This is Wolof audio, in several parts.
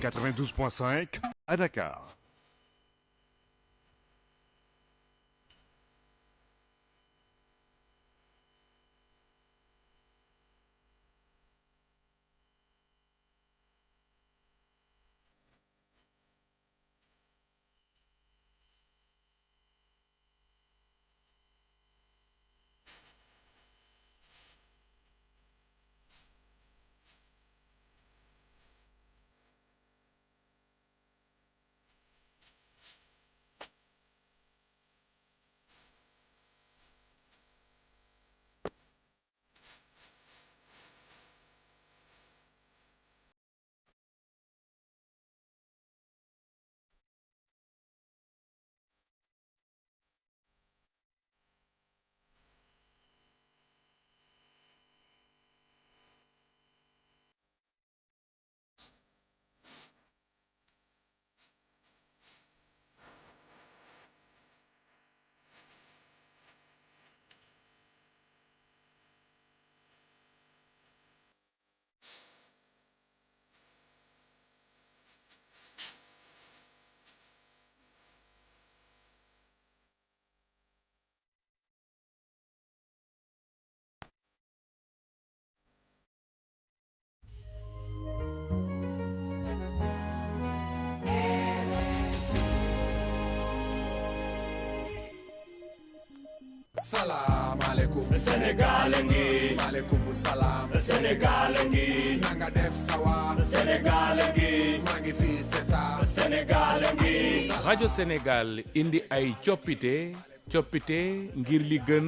92.5 à Dakar. Salam alaikum Sénégal ngi maaleykum salaam Sénégal ngi nanga def sawa Sénégal ngi maa ngi fii c'est ça Sénégal ngi rajo Sénégal indi ay coppite ngir li gën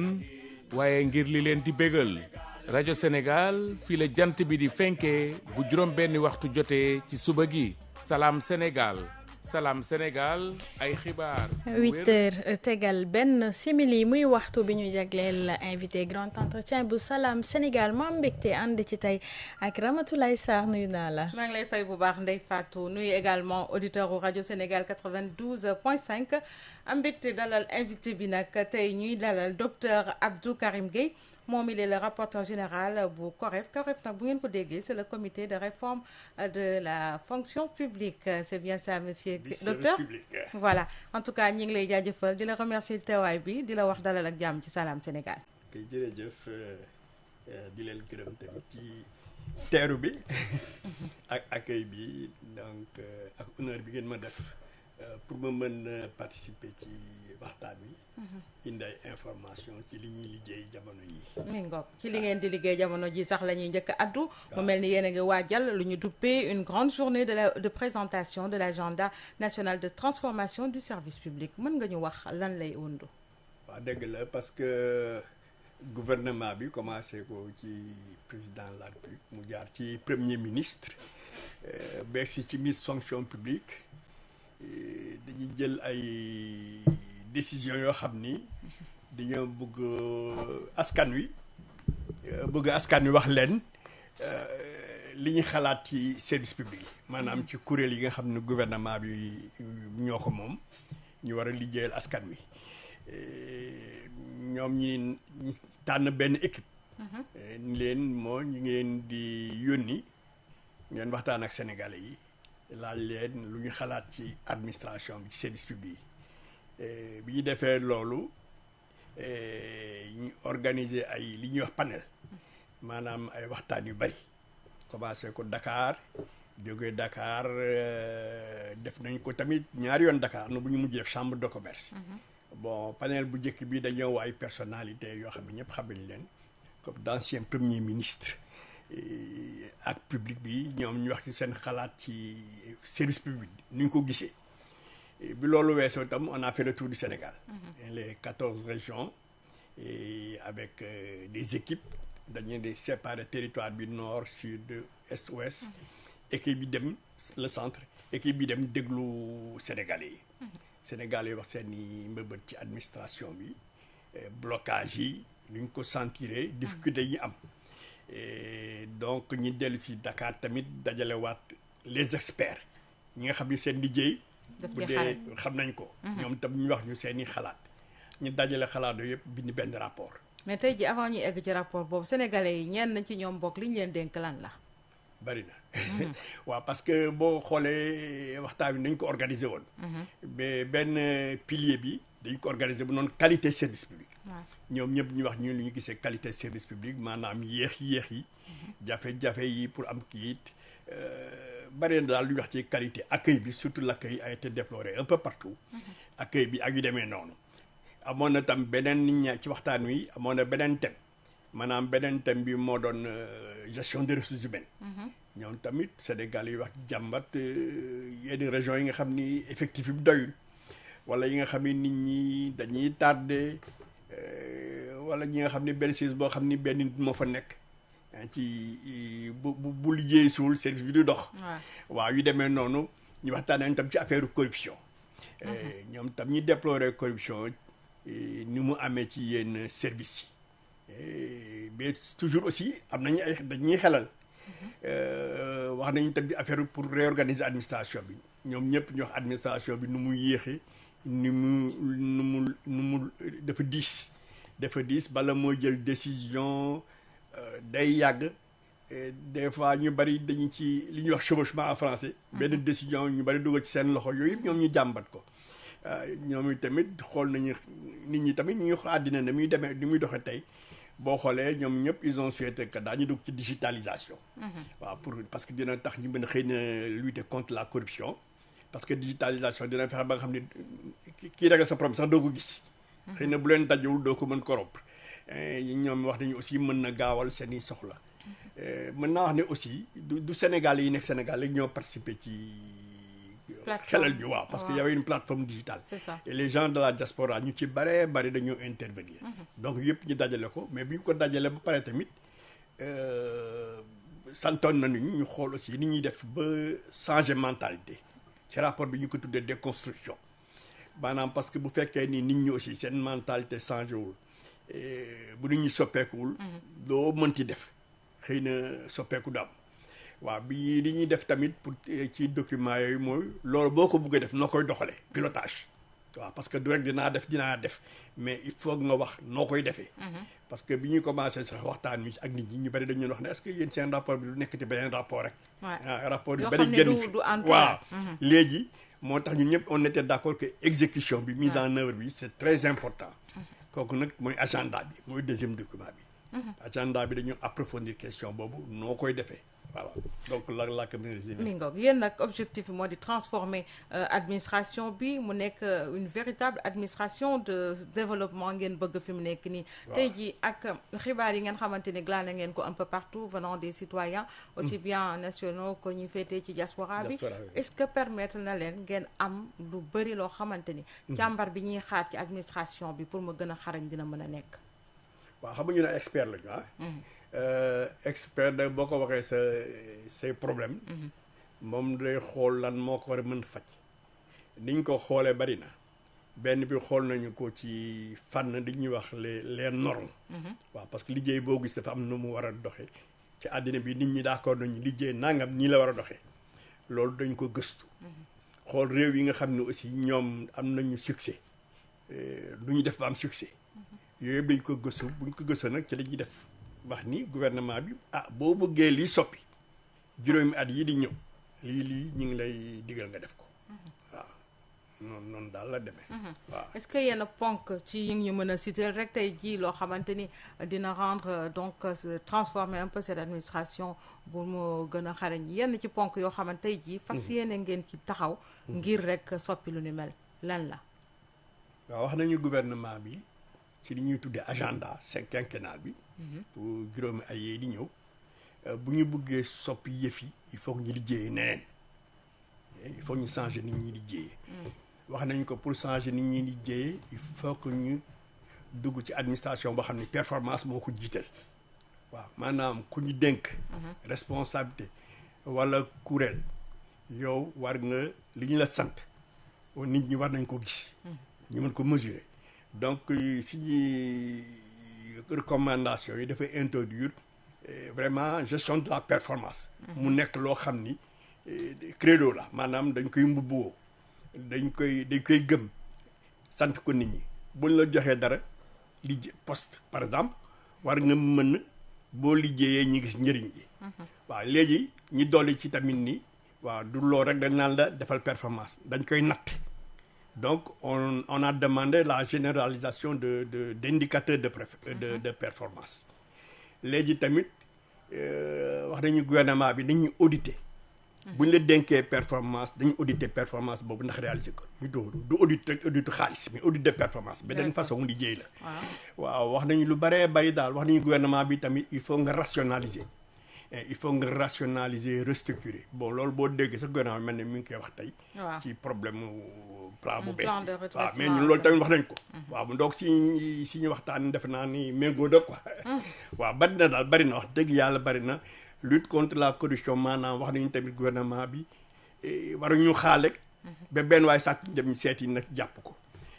waaye ngir li leen di bégal rajo Sénégal fii la jant bi di fenkee bu juróom benni waxtu jotee ci suba gi salaam Sénégal salaam Sénégal ay xibaar 8h tegal benn simili muy waxtu bi ñu jagleel invité grand entretien bu salaam Sénégal moo am mbégte ànd ci tey ak Ramatoulaye Sarr nuyu naa la. maa ngi lay fay bu baax Ndeye Fatou nuyu également auditeur u rajo Sénégal 92.5 am mbégte dalal invité bi nag tey ñuy dalal docteur Abdou Karim Gueye moom il est le rapporteur général bu COREF nag bu ngeen ko déggee c'est le comité de réforme de la fonction publique c'est bien ça monsieur docteur voilà en tout cas ñi ngi lay jaajëfal di la remercier teewaay bi di la wax dalal ak jàmm ci Salam Sénégal. kay jërëjëf di leen gërëm tamit ci teeru bi ak accueil bi donc ak honneur bi ngeen ma def pour ma mën participer ci waxtaan wi. indi ay information ci li ñuy liggéey jamono yi. mi ngoog ci li ngeen di liggéey jamono ji sax la ñuy njëkk a addu. mu mel ni yéen a ngi waajal lu ñu duppee une grande journée de présentation de l'agenda national de transformation du service public mën nga ñu wax lan lay wundu. waaw dëgg la parce que gouvernement bi commencé ko ci président de la République mu jaar ci premier ministre beeg si ci ministre fonction publique dañuy jël ay décision yoo xam ni dañoo bëgg askan wi wax leen li ñu xalaat ci service public yi maanaam ci kuréel yi nga xam ne gouvernement bi ñoo ko moom ñu war a liggéeyal askan wi ñoom ñi tànn benn équipe ni leen ñu ngi leen di yónni ngeen waxtaan ak sénégalais yi laaj leen lu ñu xalaat ci administration bi ci service public yi bi ñu defee loolu ñu organiser ay li ñuy wax panel maanaam ay waxtaan yu bari commencé ko Dakar jógee Dakar def nañ ko tamit ñaari yoon Dakar no bu ñu mujj def chambre de commerce bon panel bu njëkk bi dañoo woo ay personnalité yoo xam ne ñëpp xam nañ leen comme d'ancien premier ministre ak public bi ñoom ñu wax ci seen xalaat ci service public ni ñu ko gisee bi loolu weesoo itam on a fait le tour du Sénégal les 14 régions et avec des équipes dañu di séparer territoire bi nord sud est ouest équipe bi dem le centre équipe bi dem déglu Sénégalais yi Sénégalais yi wax seen i mbëbët ci administration bi blocage yi ni ñu ko sentiré difficulté yi am donc ñi dellu si Dakar tamit dajale waat les experts ñi nga xam ni seen liggéey bu dee xam nañ ko ñoom tam ñu wax ñu seen i xalaat ñu dajale xalaat yooyu yëpp bind benn rapport mais tey ji avant ñu egg ci rapport boobu sénégalais yi ñenn ci ñoom bokk li ñu leen dénk lan la bari na waaw parce que boo xoolee waxtaan bi dañ ko organiser woon mais benn pilier bi dañ ko organiser bu noonu qualité service public ñoom ñëpp ñu wax ñu li ñu gisee qualité service public maanaam yéex yi jafe-jafe yi pour am kayit bari na daal lu ñu wax ci qualité accueil bi surtout l'accueil a été déploré un peu partout accueil bi ak yu demee noonu amoon na tam beneen nit ña ci waxtaan wi amoon na beneen thème maanaam beneen thème bi moo doon gestion des ressources humaines ñoom tamit Sénégal yi wax jàmbat yenn régions yi nga xam ni effectif bi doyul wala yi nga xam ni nit ñi dañuy tardé wala ñi nga xam ni benn service boo xam ni benn nit moo fa nekk ci bu liggéey suul service bi du dox waaw yu demee noonu ñu waxtaan tam ci affaire corruption ñoom tam ñu déplorer corruption ni mu amee ci yenn service yi mais toujours aussi am nañu ay dañuy xelal wax nañu tam ci affaire pour réorganiser administration bi ñoom ñëpp ñu wax administration bi nu mu yéexee ni mu dafa diis bala moo jël décision day yàgg des fois ñu bari dañu ci li ñuy wax chevauchement en français benn décision ñu bari dugal ci seen loxo yooyu yëpp ñoom ñu jàmbat ko ñoom i tamit xool nañu nit ñi tamit ñu xool àddina ne muy demee ni muy doxee tey boo xoolee ñoom ñëpp ils ont souhaité que daañu dugg ci digitalisation waaw parce que dina tax ñu mën a xëy na lutter contre la corruption parce que digitalisation dina fexe ba nga xam ne kii rek sa problème sax doo ko gis xëy na bu leen dajewul doo ko mën corrompre ñoom wax nañu aussi mën na gaawal seeni soxla mën naa wax ne aussi du Sénégal yi nekk Sénégal yi ñoo participé ci xelal bi waaw parce que y avait une plateforme digitale et les gens de la diaspora ñu ci bari dañoo intervenir donc yëpp ñu dajale ko mais bi ñu ko dajale ba pare tamit santoon na ñu xool aussi ni ñuy def ba changer mentalité ci rapport bi ñu ko tuddee déconstruction maanaam parce que bu fekkee ni nit ñi aussi seen mentalité changé wul bu nit ñi soppeekuwul loo mënti def xëy na soppeeku du am waaw bi li ñuy def tamit pour ci document yooyu mooy loolu boo ko bëggee def noo koy doxalee pilotage waaw parce que du rek dinaa def mais il faut nga wax noo koy defee parce que bi ñuy commencé sax waxtaan wi ak nit ñi ñu bari dañu wax ne est-ce que yéen seen rapport bi du nekkati beneen rapport rek rapport yu bari génn fi waaw léegi moo tax ñun ñëpp on était d'accord que exécution bi mise en œuvre bi c'est très important kooku nag mooy agenda bi mooy deuxième document bi agenda bi dañu approfondir question boobu noo koy defee voilà donc la communauté mi ngoog yéen nag objectif bi moo di transformer administration bi mu nekk une véritable administration de développement ngeen bëgg fi mu nekk nii tey jii ak xibaar yi ngeen xamante ne glané ngeen ko un peu partout venant des citoyens aussi bien nationaux que ñu féetee ci diaspora bi est-ce que permettre na leen ngeen am lu bëri loo xamante ni càmbar bi ñuy xaar ci administration bi pour mu gën a xarañ dina mën a nekk waaw xam nga ñu ne expert lañu expert da boo ko waxee say problème moom day xool lan moo ko war a mën faj niñ ko xoolee bari na benn bi xool nañu ko ci fànn di ñuy wax les normes waaw parce que liggéey boo gis dafa am nu mu war a doxee ci àddina bi nit ñi d'accord nañu liggéey nangam nii la war a doxee loolu dañ ko gëstu xool réew yi nga xam ne aussi ñoom am nañu succès lu ñu def ba am succès yooyu yëpp dañ ko gëstu buñ ko gëstu nag ci la ñuy def wax ni gouvernement bi boo bëggee lii soppi juróomi at yi di ñëw lii ñu ngi lay digal nga def ko waaw noonu daal la demee waaw est-ce que yenn ponk ci yi ñu mën a citer rek tey jii loo xamante ni dina rendre donc transformer un peu cette administration bu mu gën a xarañ yenn ci ponk yoo xamante tey jii fas yéene ngeen ci taxaw ngir rek soppi lu ni mel lan la waaw wax nañu gouvernement bi ci li ñuy tuddee agenda quinquennal bi pour juróomi at yi di ñëw bu ñu bëggee soppi yëf yi il faut que ñu liggéeyee neneen il faut ñu changer nit ñi liggéeyee wax nañ ko pour changer nit ñi liggéeyee il faut que ñu dugg ci administration boo xam ne performance moo ko jiital waaw maanaam ku ñu dénk responsabilité wala kuréel yow war nga li ñu la sant nit ñi war nañ ko gis ñu mën ko mesurer donc si recommandation yi dafay introduire vraiment gestion de la performance mu nekk loo xam ni credo la maanaam dañ koy mbubboo dañ koy gëm sant ko nit ñi buñ la joxee dara li poste par exemple war nga mën boo liggéeyee ñi gis njëriñ bi waaw léegi ñi dolli ci tamit ni waaw du loolu rek dañ naan la defal performance dañ koy natt donc on a demandé la généralisation d'indicateurs de performance léegi tamit wax nañu gouvernement bi dañuy auditer bu ñu la dénkee performance dañuy auditer performance boobu ndax réaliser ko ñu du audit xaalis mais audit de performance beneen façon liggéey la waaw wax nañu lu bëree bëri daal wax nañu gouvernement bi tamit il faut nga rationaliser restructurer bon loolu boo déggee sax gouvernement bi mel ne mi ngi koy wax tey ci problème plan bu bees bi waaw mais ñun loolu tamit wax nañ ko waaw donc si ñu waxtaan defe naa ni méngoo na quoi waaw bari na daal bari na wax dëgg yàlla bari na lutte contre la corruption maanaam wax nañu tamit gouvernement bi waruñu xaale ba benn waay sàcc dem seeti nag jàpp ko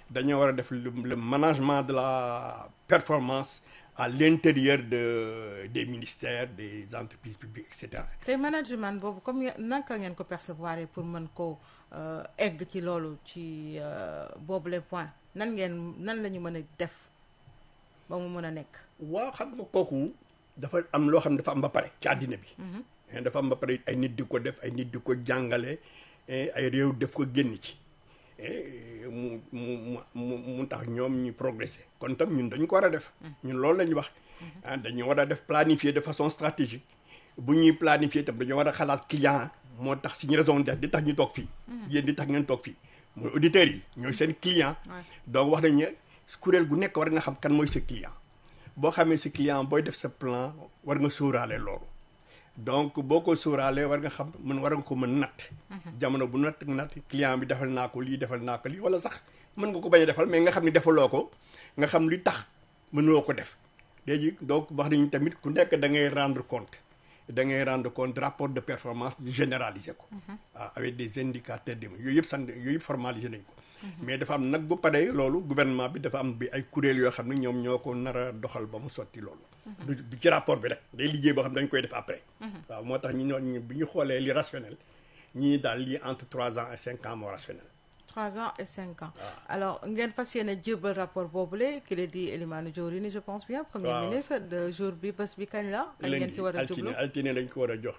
dañoo war a def le management de la performance à l'intérieur des ministères des entreprises publiques et cetera. te management boobu comme naka ngeen ko percevoir pour mën ko egg ci loolu ci boobu les points nan la ñu mën a def ba mu mën a nekk. waaw xam nga kooku dafa am loo xam ne dafa am ba pare ci àddina bi. dafa am ba pare ay nit di ko def ay nit di ko jàngale ay réew def ko génn ci. mu tax ñoom ñu progresser kon tam ñun dañu ko war a def ñun loolu la ñu wax dañu war a def planifier de façon stratégique bu ñuy planifier tam dañoo war a xalaat client moo tax suñu raison d'être di tax ñu toog fii yéen di tax ngeen toog fii mooy auditeurs yi ñooy seen client donc wax nañu kuréel gu nekk war nga xam kan mooy sa client boo xamee sa client booy def sa plan war nga sóoraale loolu donc boo ko sóoraalee war nga xam war nga ko mën natt jamono bu natt client bi defal naa ko lii wala sax mën nga ko bañ a defal mais nga xam ne defaloo ko nga xam li tax mënuloo ko def léegi donc wax nañu tamit ku nekk da ngay rendre compte rapport de performance généraliser ko waaw avec des indicateurs de yooyu yëpp formaliser nañ ko mais dafa am nag bu paree loolu gouvernement bi dafa am bi ay kuréel yoo xam ne ñoom ñoo ko nar a doxal ba mu sotti loolu du ci rapport bi rek day liggéey boo xam ne dañ koy def après waaw moo tax ñu bi ñu xoolee li rationnel ñii daal lii entre 3 ans et 5 ans moo rationnel 3 ans et 5 ans alors ngeen fas yéene jébal rapport boobule ki la di Elimane Diorini je pense bien premier ministre de jour bi bés bi kañ la kañ ngeen ci war a jublu altine dañ ko war a jox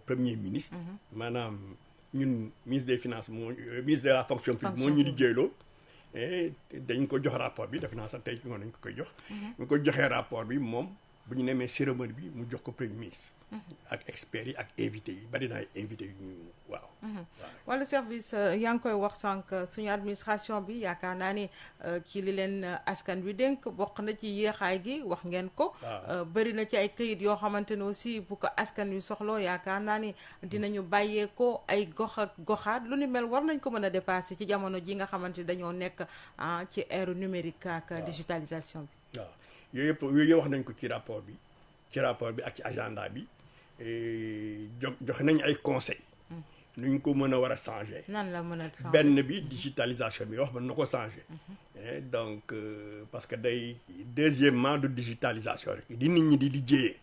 premier ministre maanaam ñun ministre des finances ministre de la fonction publique moo ñu liggéeyloo dañ ko jox rapport bi def naa sax tey ci ngoon nañ ko koy jox ñu ko joxee rapport bi moom bu ñu nemee cérémonie bi mu jox ko premier ministre ak experts yi ak invités yi bari na ay invités yu ñu waaw wala service yaa ngi koy wax sànq suñu administration bi yaakaar naa ni ci li leen askan wi dénk bokk na ci yéexaay gi wax ngeen ko bëri na ci ay këyit yoo xamante ne aussi bu ko askan wi soxloo yaakaar naa ni dinañu bàyyee ko ay gox ak goxaat lu ni mel war nañ ko mën a dépasser ci jamono ji nga xamante ni dañoo nekk ci ère numérique ak digitalisation bi waaw yooyu yëpp wax nañ ko ci rapport bi ak ci agenda bi joxe nañ ay conseils nu ñu ko mën a war a changer. nan la mën a changer benn bi digitalisation bi wax mën na ko changer. donc parce que day deuxièmement de digitalisation rek di nit ñi di liggéeyee.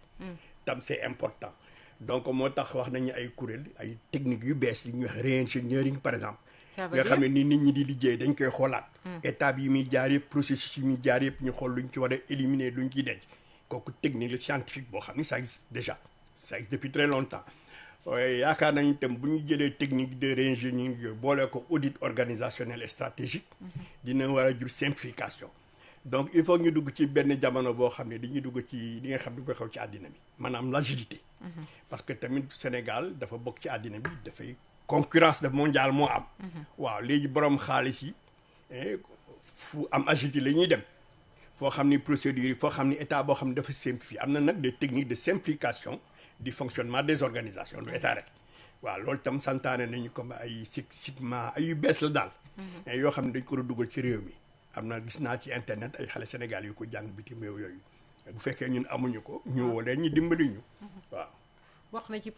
tam c'est important. donc moo tax wax nañu ay kuréel ay techniques yu bees yi ñuy wax réingénierie par exemple. nga xam ne ni nit ñi di liggéey dañ koy xoolaat. étapes yi muy jaar yëpp processus yi muy jaar yëpp ñu xool luñ ci war a éliminer luñ ciy denc kooku technique la scientifique boo xam ne ça existe déjà ça existe depuis très longtemps. yaakaar nañu itam bu ñu jëlee technique de réingénierie yooyu boole ko audit organisationnel et stratégique dina war a jur simplification donc il faut ñu dugg ci benn jamono boo xam ne dañuy dugg ci li nga xam ne koy xew ci àddina bi maanaam l'agilité parce que tamit Sénégal dafa bokk ci àddina bi dafay concurrence de mondiale moo am waaw léegi borom xaalis yi fu am agilité la ñuy dem foo xam ni procédures yi foo xam ni état boo xam ne dafa simplifier am na nag des techniques de simplification du fonctionnement des organisations du état rek waaw loolu tam santaane nañu comme ay sigma ay yu bees la daal yoo xam ne dañ ko war a dugal ci réew mi am na gis naa ci internet ay xale Sénégal yu ko jàng bitim réew yooyu bu fekkee ñun amuñu ko ñu woo leen ñu dimbali ñu waaw wax na ci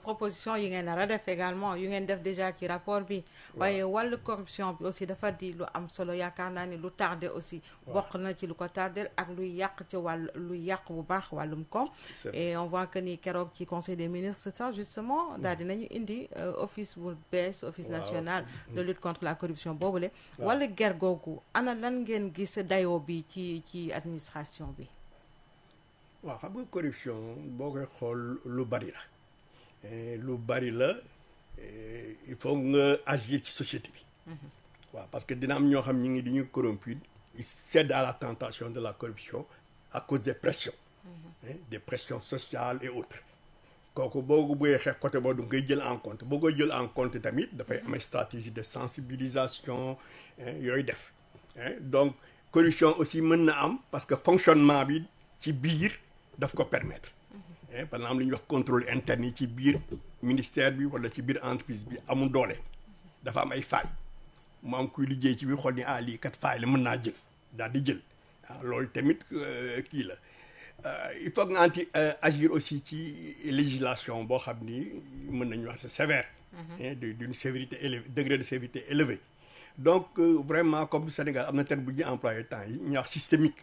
proposition yi ngeen nar a def également yu ngeen def déjà ci rapport bi waaye wàllu corruption bi aussi dafa di lu am solo yaakaar naa ni lu tardé aussi bokk na ci lu ko tardé ak luy yàq ci wàll luy yàq bu baax wàllum koom et on voit que ni keroog ci conseil des ministres ça justement daal dinañu indi office bu bees office national de lutte contre la corruption boobule wala ger googu ana lan ngeen gis dayoo bi ci administration bi waaw xam nga corruption boo koy xool lu bari la il faut nga agir ci société bi. waaw parce que dina am ñoo xam ñi ngi di ñu corrompu ils cèdent à la tentation de la corruption à cause des pressions. Des pressions sociales et autres. kooku boo ko bëggee xeex côté boobu du nga koy jël en compte boo koy jël en compte tamit dafay am stratégie de sensibilisation yooyu def. donc corruption aussi mën na am parce que fonctionnement bi ci biir daf ko permettre. par exemple li ñuy wax contrôle interne yi ci biir ministère bi wala ci biir entreprise bi amul doole dafa am ay failles mu am kuy liggéey ci biir xool ni lii kat faille la mën naa jël daal di jël loolu tamit kii la il faut nga agir aussi ci législation boo xam ni mën nañu wax c'est sévère. d'une sévérité élevée degré de sévérité élevé. donc vraiment comme Sénégal am na terme bu ñuy employé temps yi ñuy wax systémique.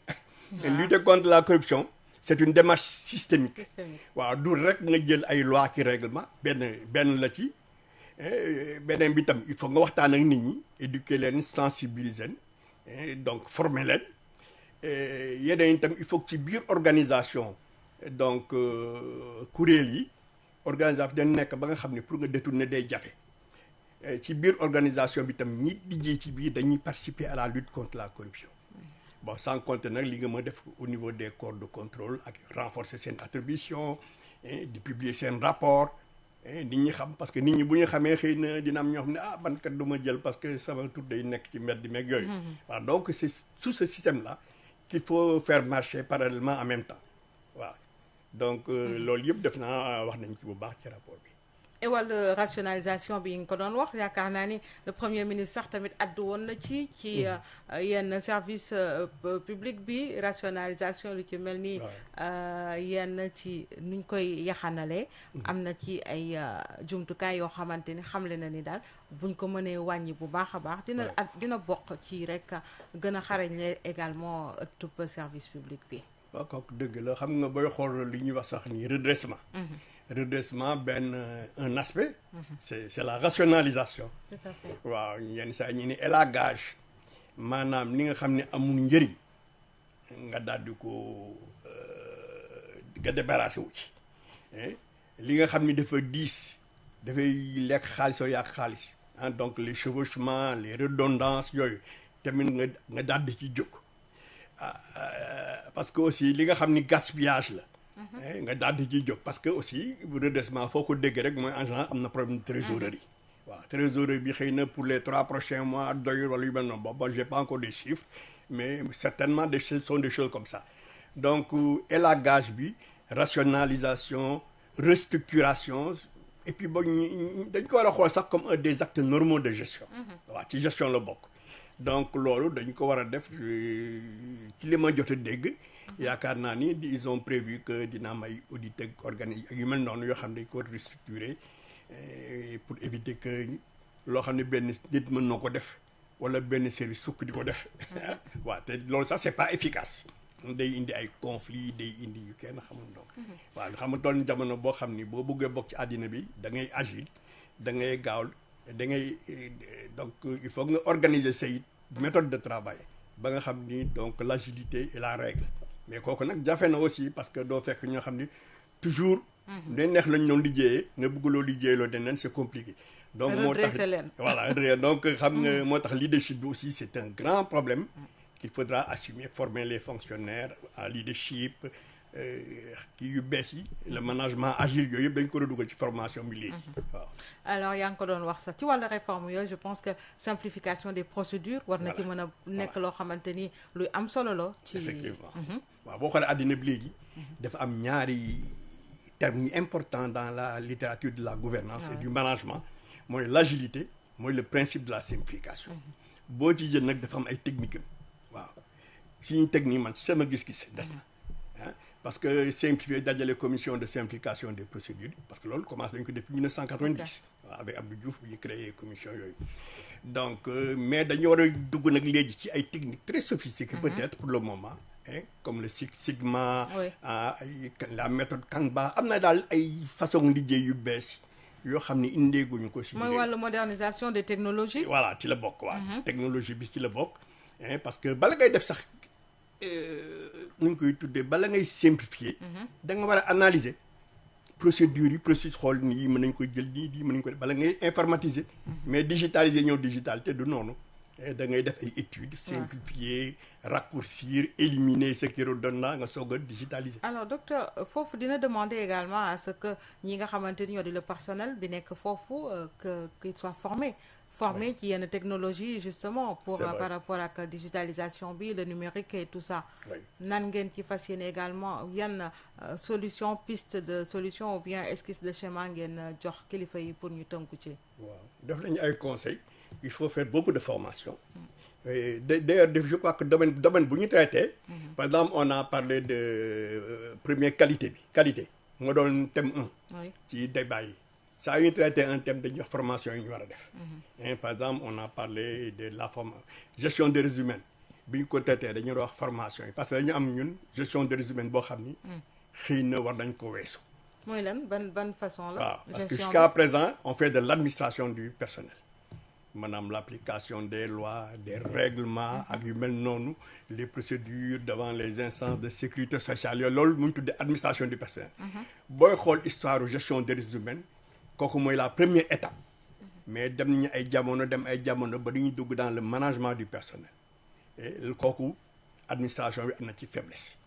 lutter contre la corruption. c'est une démarche systémique. waaw du rek nga jël ay loi ki règlement benn la ci beneen bi tam il faut nga waxtaan ak nit ñi éduquer leen sensibiliser leen donc former leen yeneen itam il faut que ci biir organisation donc kuréel yi organisation dañ nekk ba nga xam ne pour nga détourner day jafe ci biir organisation bi tam ñi liggéey ci biir dañuy participer à la lutte contre la corruption. bon sans compter nag li nga ma def au niveau des corps de contrôle ak renforcer seen attribution di publier seen rapport nit ñi xam parce que nit ñi bu ñu xamee xëy na dina am ñoo xam ne man kat du ma jël parce que sama tur day nekk ci mbedd meeg yooyu. waaw donc c'est sous ce système là qu'il faut faire marcher parallèlement en même temps waaw donc loolu yëpp def naa wax nañ ci bu baax ci rapport bi. et wàllu rationalisation bi nga ko doon wax yaakaar naa ni le premier ministre sax tamit addu woon na ci yenn service public bi rationalisation lu ci mel ni yenn ci nuñ koy yaxanalee am na ci ay jumtukaay yoo xamante ni xamle na ni daal buñ ko mënee wàññi bu baax a baax dina bokk ci rek gën a xarañle également ëttub service public bi. waaw kooku dëgg la xam nga booy xool li ñuy wax sax ni redressement. redressement un aspect. c'est la rationalisation. tout à fait waaw yenn saa ñi ni élagage maanaam li nga xam ne amul njëriñ nga daal di ko nga débarrassé wu ci li nga xam ni dafa diis dafay lekk xaalis oo yàq xaalis donc les chevauchements les redondances yooyu tamit nga daal di ci jóg parce que aussi li nga xam ni gaspillage la. nga daal di ciy jóg parce que aussi redressement foo ko dégg rek mooy en général am na problème de trésorerie. waaw trésorerie bi xëy na pour les 3 prochains mois doyul wala yu mel noonu bon j'ai pas encore des chiffres mais certainement des choses sont des choses comme ça donc élagage bi rationalisation restructuration et puis bon dañ ko war a xool sax comme des actes normaux de gestion. waaw ci gestion la bokk. donc loolu dañ ko war a def ci li ma jot a dégg. yaakaar naa ni ils ont prévu que dina am ay audit ak organisme yu mel noonu yoo xam ne dañ ko restructurer pour éviter que loo xam ne benn nit mën na ko def wala benn service sukk di ko def. waaw te loolu sax c'est pas efficace. day indi ay conflits day indi yu kenn xamul donc. waaw xam nga toll jamono boo xam ni boo bëggee bokk ci àddina bi da ngay agile da ngay gaaw da ngay donc il faut nga organiser say méthode de travail ba nga xam ni donc l'agilité est la règle. mais kooku nag jafe na aussi parce que doo fekk ñoo xam ni toujours. ne neex lañ doon liggéeyee nga bëggloo liggéeyloo deneen c'est compliqué. donc moo tax voilà donc xam nga moo tax leadership bi aussi c'est un grand problème. qu'il faudra assumer former les fonctionnaires en leadership kii yu bees yi. le management agile yooyu yëpp dañ ko dugal ci formation bi léegi. waaw alors yaa ngi ko doon wax sax ci wàllu réforme yooyu je pense que simplification des procédures. war na ci mën a nekk loo xamante ni luy am solo la. ci effectivement waaw boo xoolee àddina bi léegi. dafa am ñaari termes yu important dans la littérature de la gouvernance et du management mooy l'agilité mooy le principe de la simplification. boo ci jël nag dafa am ay techniques waaw suñuy technique man ci sama gis-gis des na parce que simplifier dajale commission de simplification des procédures parce que loolu commencé dañ ko depuis 1990 waaw avec Abdou Diouf bu ñu créé commission yooyu donc mais dañu war a dugg nag léegi ci ay techniques très sophistiquées peut-être pour le moment comme le Six Sigma ay la méthode Kanban am na daal ay façon liggéey yu bees yoo xam ne indeeguñu ko si mooy wàllu modernisation des technologies voilà ci la bokk waaw technologie bi ci la bokk parce que bala ngay def sax nu ñu koy tuddee bala ngay simplifier. da nga war a analyser procédures yi xool nii mën nañ ko jël nii mën nañ ko def bala ngay informatiser. mais digitaliser ñëw digitalité du noonu. da ngay def ay études. simplifier raccourcir éliminer ce qui est redondant nga soog a digitaliser. alors docteur foofu dina demander également à ce que ñi nga xamante ni ñoo di le personnel bi nekk foofu qu'il soit formé ci yenn technologie justement pour par rapport ak digitalisation bi le numérique et tout ça. nan ngeen ci fas yéene également yan solution piste de solution ou bien esquisse de schéma ngeen jox kilifa yi pour ñu tënku ci. waaw def nañu ay conseils. il faut faire beaucoup de formation. D'ailleurs, je crois que domaine bu ñu traité. Par exemple, on a parlé de première qualité. Moo doon thème 1. ci débat yi. saa yu ñu traité un thème dañuy wax formation yi ñu war a def. Par exemple, on a parlé de la gestion des ressources humaines. bi ñu ko traité dañuy wax formation yi parce que dañu am ñun gestion des ressources humaines boo xam ni. xëy na war nañ ko weesu. mooy lan ban façon la. waaw parce que jusqu'à présent on fait de l'administration du personnel. maanaam l'application des lois des règlements ak yu mel noonu les procédures devant les instances de sécurité sociale yooyu loolu mu ngi tuddee administration du personnel. booy xool histoire gestion des ressources humaines kooku mooy la première étape. mais dem nañu ay jamono ba dañuy dugg dans le management du personnel et kooku administration bi am na ci faiblesse.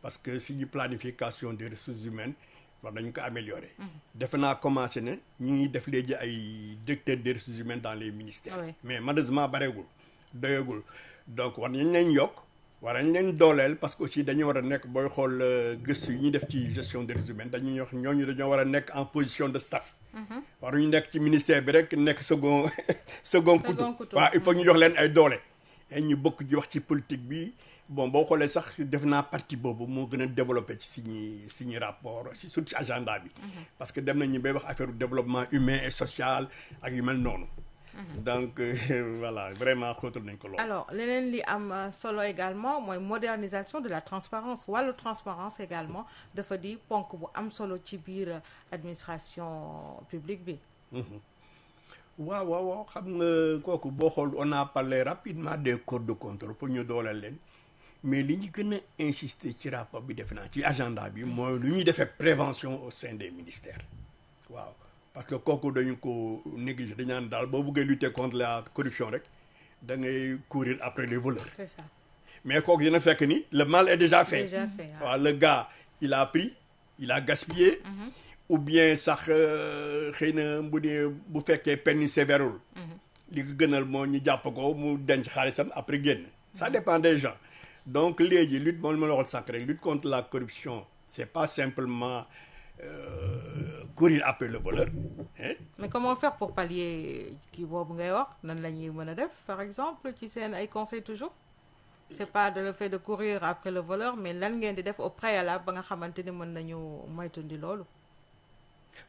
parce que si ñu planification des ressources humaines war nañu ko améliorer. defe naa commencé ne ñi ngi def léegi ay directeurs des ressources humaines dans les ministères. mais malheureusement bareegul doyagul donc war nañ leen yokk war nañ leen dooleel parce que aussi dañu war a nekk booy xool gëstu yi ñuy def ci gestion des ressources humaines dañuy wax ñooñu dañoo war a nekk en position de staff. waruñu nekk ci ministère bi rek nekk second couteau. waaw il faut ñu jox leen ay doole. et ñu bokk ji wax ci politique bi. bon boo xoolee sax def naa partie boobu moo gën a développé ci suñuy rapport surtout ci agenda bi. parce que dem nañu bay wax affaire développement humain et social ak yu mel noonu. donc voilà vraiment xóotal nañ ko lool. alors leneen li am solo également mooy modernisation de la transparence wàllu transparence également dafa di ponk bu am solo ci biir administration publique bi. waaw xam nga kooku boo xool on a parlé rapidement des corps de contrôle pour ñu dooleel leen. mais li ñu gën a insister ci rapport bi def naa ci agenda bi mooy lu ñuy defee prévention au sein des ministères waaw parce que kooku dañu ko négliger dañu naan daal boo bëggee lutter contre la corruption rek da ngay courir après les voleurs. C'est ça. mais kooku dina fekk ni le mal est déjà fait. waaw le gars il a pris il a gaspillé. ou bien sax xëy na bu fekkee peine sévèrul. li ko gënal moo ñu jàpp ko mu denc xaalisam après génn. ça dépend des gens. donc léegi lutte moom la ma la waxoon sànq rek lutte contre la corruption c'est pas simplement courir après le voleur. mais comment faire pour pallier kii boobu ngay wax nan la ñuy mën a def par exemple ci seen ay conseils toujours. c'est pas de le fait de courir après le voleur mais lan ngeen di def au préalable ba nga xamante ni mën nañu moytundi loolu.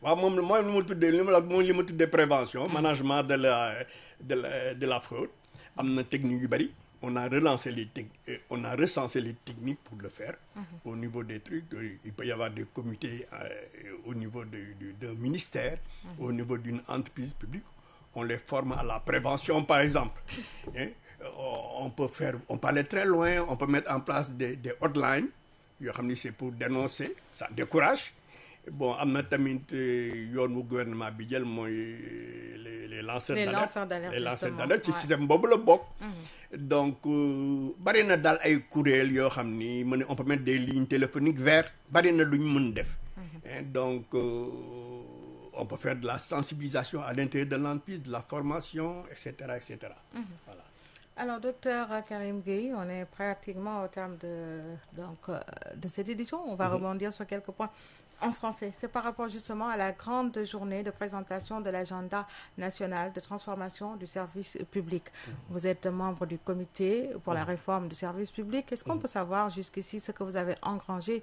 waaw moom lu ma tuddee li ma tuddee prévention. management de la fraude. am na technique yu bari. on a recensé les techniques pour le faire. Au niveau des trucs il peut y avoir des comités au niveau d'un ministère. Au niveau d'une entreprise publique on les forme à la prévention par exemple. On peut aller très loin on peut mettre en place des hotlines yoo xam ni c'est pour dénoncer ça décourage. bon am na tamit yoon wu gouvernement bi jël mooy les lanceurs d'alerte ci système boobu la bokk. donc bari na daal ay kuréel yoo xam ni on peut mettre des lignes téléphoniques vertes bari na lu ñu mën def. donc on peut faire de la sensibilisation à l'intérieur de l'entreprise de la formation et cetera. Voilà. Alors, docteur Karim Gueye, on est pratiquement au terme de cette édition. On va rebondir sur quelques points en français. C'est par rapport justement à la grande journée de présentation de l'agenda national de transformation du service public. Vous êtes membre du comité pour la réforme du service public. Est-ce qu'on peut savoir jusqu'ici ce que vous avez engrangé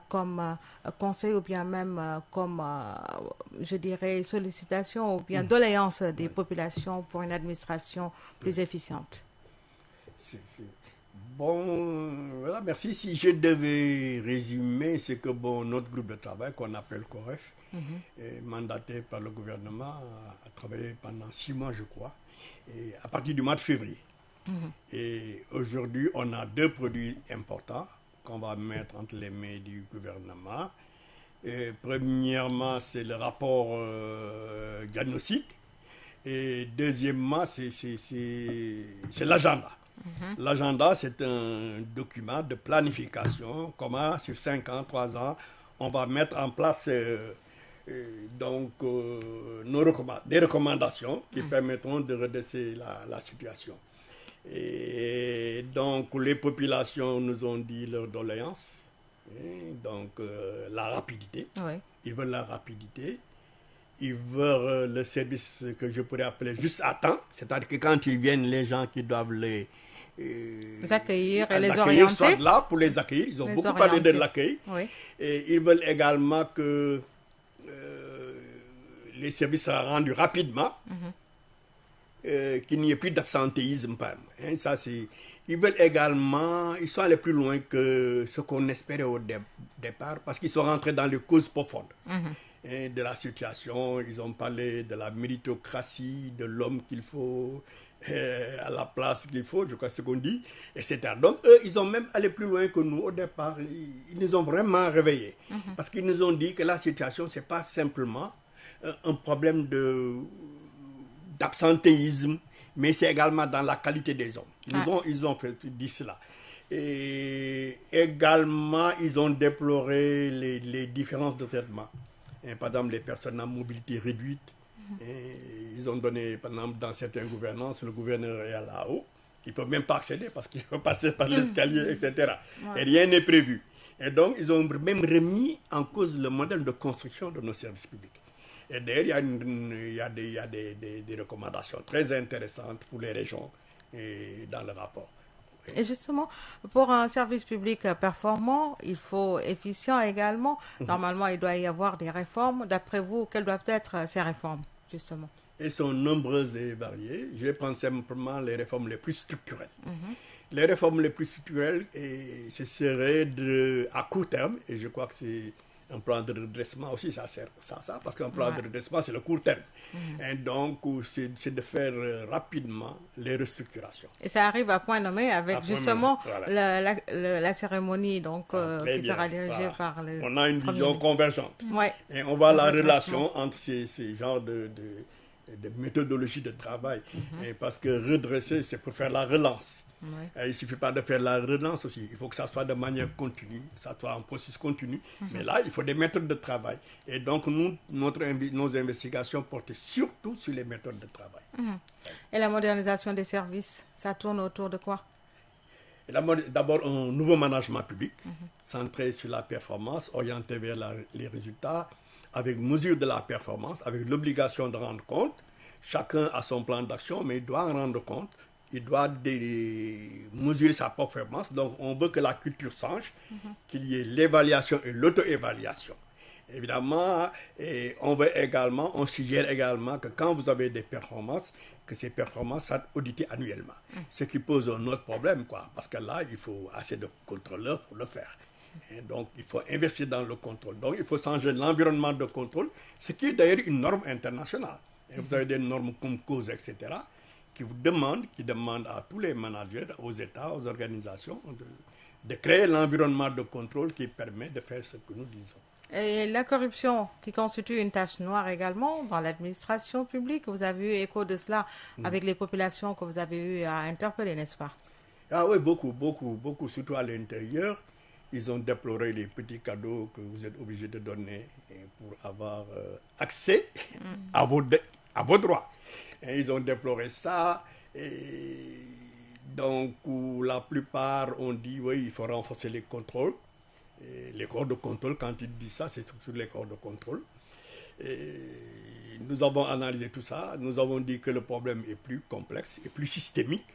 comme conseil ou bien même comme, je dirais, sollicitation ou bien doléance des populations pour une administration plus efficiente? Bon, voilà, merci. Si je devais résumer, c'est que notre groupe de travail, qu'on appelle COREF, est mandaté par le gouvernement à travailler pendant 6 mois, je crois, et à partir du mois de février. Et aujourd'hui, on a 2 produits importants qu'on va mettre entre les mains du gouvernement. Premièrement, c'est le rapport diagnostic. Et deuxièmement, c'est l'agenda. L'agenda, c'est un document de planification. Comment, sur 5 ans, 3 ans, on va mettre en place des recommandations qui permettront de redresser la situation. Et donc, les populations nous ont dit leur doléance. Donc, la rapidité. Oui. Ils veulent la rapidité. Ils veulent le service que je pourrais appeler juste à temps. C'est-à-dire que quand ils viennent, les gens qui doivent les accueillir et les accueillir orienter. sont là pour les accueillir. Ils ont Les beaucoup parlé de orienter. l'accueil. Oui. Et ils veulent également que les services soient rendus rapidement, qu'il n'y ait plus d'absentéisme. Ça, c'est... Ils veulent également, ils sont allés plus loin que ce qu'on espérait au départ, parce qu'ils sont rentrés dans les causes profondes de la situation. Ils ont parlé de la méritocratie, de l'homme qu'il faut, à la place qu'il faut, je crois que c'est ce qu'on dit, etc. Donc, eux, ils ont même allé plus loin que nous au départ. Ils nous ont vraiment réveillés. Parce qu'ils nous ont dit que la situation, ce n'est pas simplement un problème d'absentéisme, mais c'est également dans la qualité des hommes. Ils ont dit cela. Et également, ils ont déploré les différences de traitement. Et par exemple, les personnes à mobilité réduite. Et ils ont donné, par exemple, dans certaines gouvernances, le gouverneur est là-haut. Il ne peut même pas accéder parce qu'il faut passer par l'escalier, etc. Et rien n'est prévu. Et donc, ils ont même remis en cause le modèle de construction de nos services publics. Et d'ailleurs, il y a des recommandations très intéressantes pour les régions dans le rapport. Oui. Et justement, pour un service public performant, il faut efficient également. Normalement, il doit y avoir des réformes. D'après vous, quelles doivent être ces réformes, justement? Elles sont nombreuses et variées. Je vais prendre simplement les réformes les plus structurelles. Les réformes les plus structurelles, ce serait à court terme, et je crois que c'est un plan de redressement aussi, ça sert à ça, parce qu'un plan de redressement, c'est le court terme. Et donc, c'est de faire rapidement les restructurations. Et ça arrive à point nommé avec justement voilà. la cérémonie donc, qui sera dirigée par le... On a une vision convergente. Ouais. Et on voit la relation entre ces genres de méthodologie de travail. Et parce que redresser, c'est pour faire la relance. Il ne suffit pas de faire la relance aussi. Il faut que ça soit de manière continue, que ça soit un processus continu. Mais là, il faut des méthodes de travail. Et donc, nos investigations portent surtout sur les méthodes de travail. Et la modernisation des services, ça tourne autour de quoi? D'abord, un nouveau management public, centré sur la performance, orienté vers les résultats, avec mesure de la performance, avec l'obligation de rendre compte. Chacun a son plan d'action, mais il doit en rendre compte. Il doit mesurer sa performance. Donc, on veut que la culture change, qu'il y ait l'évaluation et l'auto-évaluation. Évidemment, on suggère également que quand vous avez des performances, que ces performances soient auditées annuellement. Ce qui pose un autre problème, parce que là, il faut assez de contrôleurs pour le faire. Et donc, il faut investir dans le contrôle. Donc, il faut changer l'environnement de contrôle, ce qui est d'ailleurs une norme internationale. Et vous avez des normes comme cause, etc., qui demandent à tous les managers, aux États, aux organisations, de créer l'environnement de contrôle qui permet de faire ce que nous disons. Et la corruption qui constitue une tache noire également dans l'administration publique, vous avez eu écho de cela avec les populations que vous avez eu à interpeller, n'est-ce pas? Ah oui, beaucoup, surtout à l'intérieur. Ils ont déploré les petits cadeaux que vous êtes obligés de donner pour avoir accès à vos droits. Et ils ont déploré ça. Et donc, la plupart ont dit, oui, il faut renforcer les contrôles. Et les corps de contrôle, quand ils disent ça, c'est surtout les corps de contrôle. Et nous avons analysé tout ça. Nous avons dit que le problème est plus complexe et plus systémique.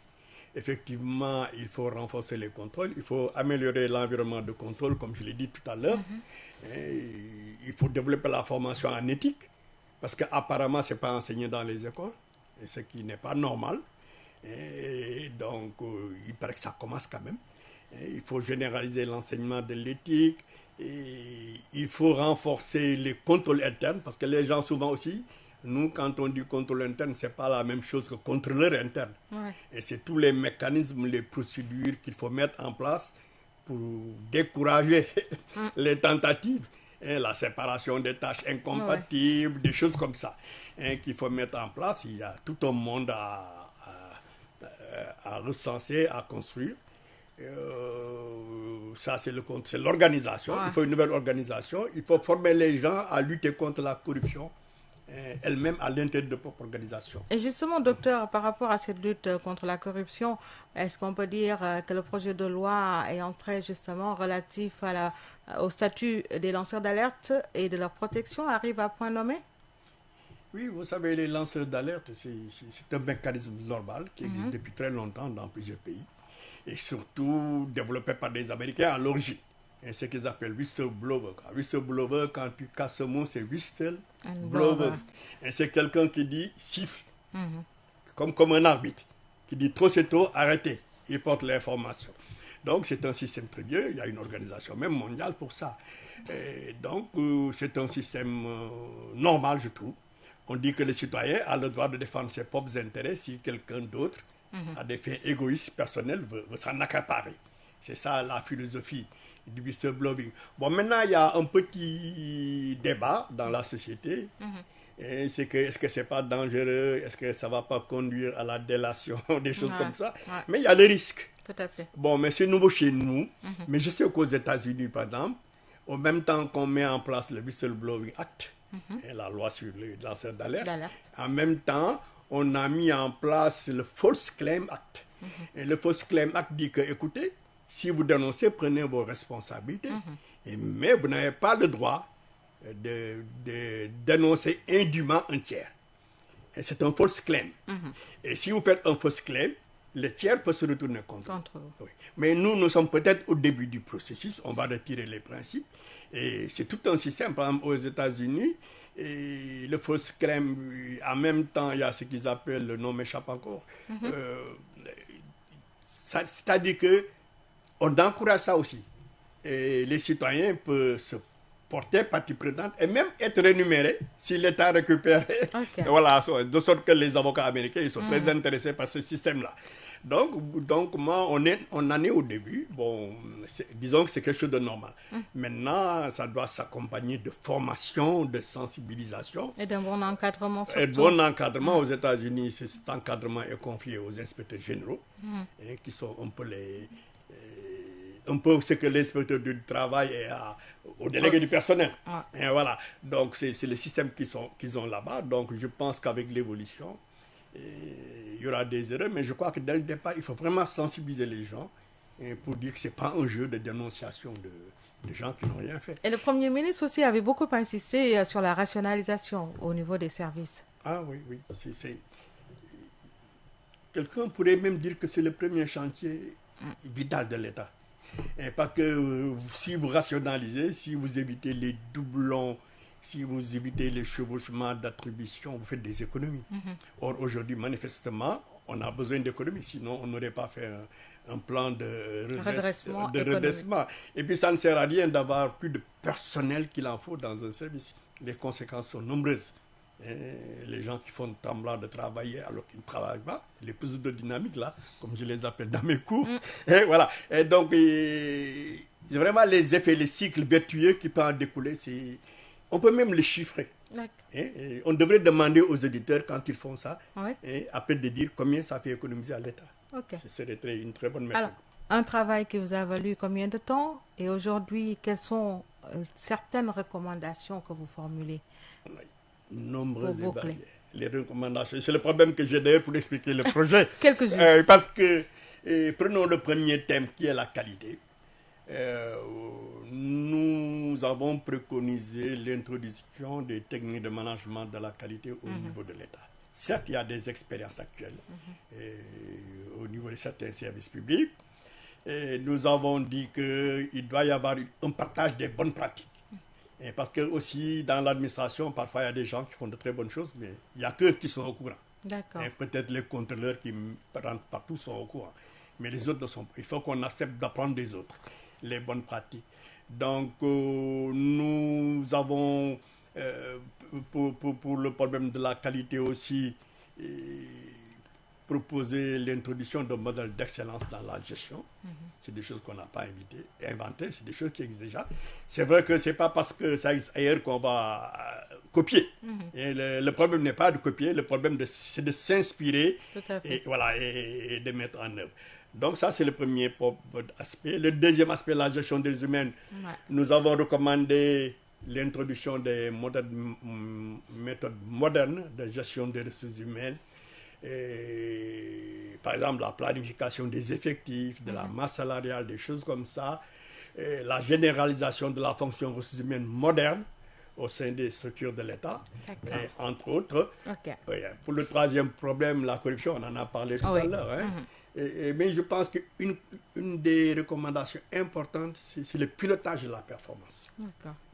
Effectivement, il faut renforcer les contrôles. Il faut améliorer l'environnement de contrôle, comme je l'ai dit tout à l'heure. Il faut développer la formation en éthique, parce qu'apparemment, ce n'est pas enseigné dans les écoles, et ce qui n'est pas normal. Et donc, il paraît que ça commence quand même. Et il faut généraliser l'enseignement de l'éthique. Et il faut renforcer les contrôles internes, parce que les gens, souvent aussi, nous, quand on dit contrôle interne, ce n'est pas la même chose que contrôleur interne. Et c'est tous les mécanismes, les procédures qu'il faut mettre en place pour décourager les tentatives, hein, la séparation des tâches incompatibles, des choses comme ça, hein, qu'il faut mettre en place. Il y a tout un monde à recenser, à construire. Ça, c'est l'organisation. Ouais. Il faut une nouvelle organisation. Il faut former les gens à lutter contre la corruption, elle-même à l'intérieur de propre organisation. Et justement, docteur, par rapport à cette lutte contre la corruption, est-ce qu'on peut dire que le projet de loi est entré justement relatif au statut des lanceurs d'alerte et de leur protection arrive à point nommé? Oui, vous savez, les lanceurs d'alerte, c'est un mécanisme normal qui existe depuis très longtemps dans plusieurs pays et surtout développé par des Américains à l'origine. Et ce qu'ils appellent whistleblower. Whistleblower, quand tu casses ce mot, c'est whistleblower. Et c'est quelqu'un qui dit siffle, comme un arbitre, qui dit trop c'est trop, arrêtez. Il porte l'information. Donc c'est un système très vieux, il y a une organisation même mondiale pour ça. Et donc c'est un système normal, je trouve. On dit que le citoyen a le droit de défendre ses propres intérêts si quelqu'un d'autre a des fins égoïstes personnels, veut s'en accaparer. C'est ça la philosophie du whistleblowing. Bon, maintenant, il y a un petit débat dans la société. Et c'est que, est-ce que c'est pas dangereux? Est-ce que ça va pas conduire à la délation? Des choses comme ça. Ouais. Mais il y a des risques. Tout à fait. Bon, mais c'est nouveau chez nous. Mais je sais qu'aux États-Unis, par exemple, au même temps qu'on met en place le Whistleblowing Act, et la loi sur les lanceurs d'alerte, en même temps, on a mis en place le False Claim Act. Et le False Claim Act dit que, écoutez, si vous dénoncez, prenez vos responsabilités. Mais vous n'avez pas le droit de dénoncer indûment un tiers. Et c'est un false claim. Et si vous faites un false claim, le tiers peut se retourner contre vous. Oui. Mais nous sommes peut-être au début du processus. On va retirer les principes. Et c'est tout un système. Par exemple, aux États-Unis, et le false claim, en même temps, il y a ce qu'ils appellent, le nom m'échappe encore. C'est-à-dire qu'on encourage ça aussi. Et les citoyens peuvent se porter partie prenante et même être rémunérés si l'État récupère. Voilà, de sorte que les avocats américains ils sont très intéressés par ce système-là. Donc moi, on en est au début. Bon, disons que c'est quelque chose de normal. Maintenant, ça doit s'accompagner de formation, de sensibilisation. Et d'un bon encadrement surtout. Et de bon encadrement aux États-Unis, cet encadrement est confié aux inspecteurs généraux, qui sont un peu ce que l'inspecteur du travail est au délégué du personnel. Et voilà. Donc c'est le système qu'ils ont là-bas. Donc je pense qu'avec l'évolution, il y aura des erreurs, mais je crois que dès le départ, il faut vraiment sensibiliser les gens pour dire que ce n'est pas un jeu de dénonciation de gens qui n'ont rien fait. Et le Premier ministre aussi avait beaucoup insisté sur la rationalisation au niveau des services. Ah oui. Quelqu'un pourrait même dire que c'est le premier chantier vital de l'État. Parce que si vous rationalisez, si vous évitez les doublons, si vous évitez les chevauchements d'attribution, vous faites des économies. Or, aujourd'hui, manifestement, on a besoin d'économies, sinon on n'aurait pas fait un plan de redressement. Et puis, ça ne sert à rien d'avoir plus de personnel qu'il en faut dans un service. Les conséquences sont nombreuses. Les gens qui font semblant de travailler alors qu'ils ne travaillent pas, les pseudo-dynamiques là, comme je les appelle dans mes cours. Et voilà. Et donc, vraiment les effets, les cycles vertueux qui peuvent en découler, on peut même les chiffrer. Et on devrait demander aux éditeurs quand ils font ça, et après de dire combien ça fait économiser à l'État. Ce serait une très bonne méthode. Alors, un travail qui vous a valu combien de temps? Et aujourd'hui, quelles sont certaines recommandations que vous formulez? Nombreuses et variées. Les recommandations, c'est le problème que j'ai d'ailleurs pour expliquer le projet. Quelques-unes. Parce que, prenons le premier thème qui est la qualité. Nous avons préconisé l'introduction des techniques de management de la qualité au niveau de l'État. Certes, il y a des expériences actuelles au niveau de certains services publics. Et nous avons dit qu'il doit y avoir un partage des bonnes pratiques. Et parce que aussi dans l'administration, parfois il y a des gens qui font de très bonnes choses, mais il n'y a qu'eux qui sont au courant. D'accord. Et peut-être les contrôleurs qui rentrent partout sont au courant. Mais les autres ne sont pas. Il faut qu'on accepte d'apprendre des autres les bonnes pratiques. Donc nous avons, pour le problème de la qualité aussi, proposer l'introduction d'un modèle d'excellence dans la gestion. C'est des choses qu'on n'a pas inventées, c'est des choses qui existent déjà. C'est vrai que c'est pas parce que ça existe ailleurs qu'on va copier. Et le problème n'est pas de copier, le problème c'est de s'inspirer et, voilà, et de mettre en œuvre. Donc ça, c'est le premier aspect. Le deuxième aspect, la gestion des humains. Nous avons recommandé l'introduction des méthodes modernes de gestion des ressources humaines. Et, par exemple, la planification des effectifs, de la masse salariale, des choses comme ça. Et la généralisation de la fonction ressources humaines moderne au sein des structures de l'État, entre autres. Pour le troisième problème, la corruption, on en a parlé tout à l'heure. Mais je pense qu'une des recommandations importantes, c'est le pilotage de la performance.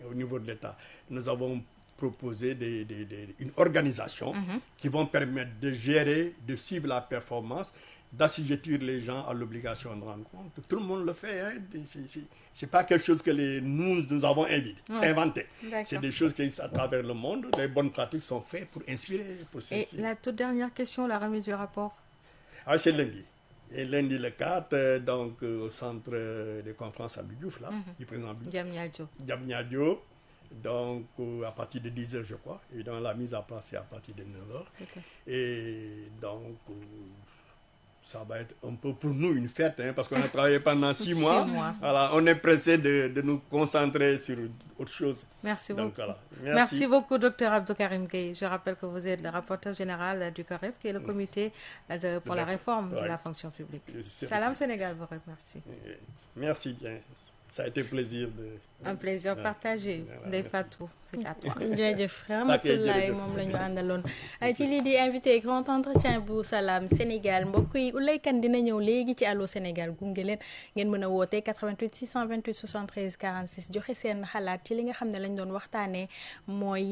Au niveau de l'État, nous avons proposé une organisation qui vont permettre de gérer, de suivre la performance, d'assujettir les gens à l'obligation de rendre compte. Tout le monde le fait. C'est pas quelque chose que nous avons inventé. C'est des choses qui existent à travers le monde. Les bonnes pratiques sont faites pour inspirer. Et la toute dernière question, la remise du rapport. C'est lundi. Et lundi le 4, donc au centre de conférence à Diouf, là, du président Diamniadio. Donc à partir de 10h, je crois. Et dans la mise à place, c'est à partir de 9h. Et donc ça va être un peu pour nous une fête, parce qu'on a travaillé pendant 6 mois. Voilà, on est pressé de nous concentrer sur autre chose. Merci beaucoup. Voilà. Merci beaucoup, Dr Abdou Karim Gueye. Je rappelle que vous êtes le rapporteur général du COREF, qui est le comité pour la réforme de la fonction publique. Salam Sénégal vous remercie. Merci bien. Ça a été un plaisir partagé. Ndeye Fatou, c'est à toi. jërëjëf Ramatoulaye moom la ñu àndaloon ci lii di invité grand entretien bu Salam Sénégal mbokk yi Ouleye Kane dina ñëw léegi ci Allô Sénégal gunge leen ngeen mën a woote 88 628 73 46 joxe seen xalaat ci li nga xam ne lañ doon waxtaanee mooy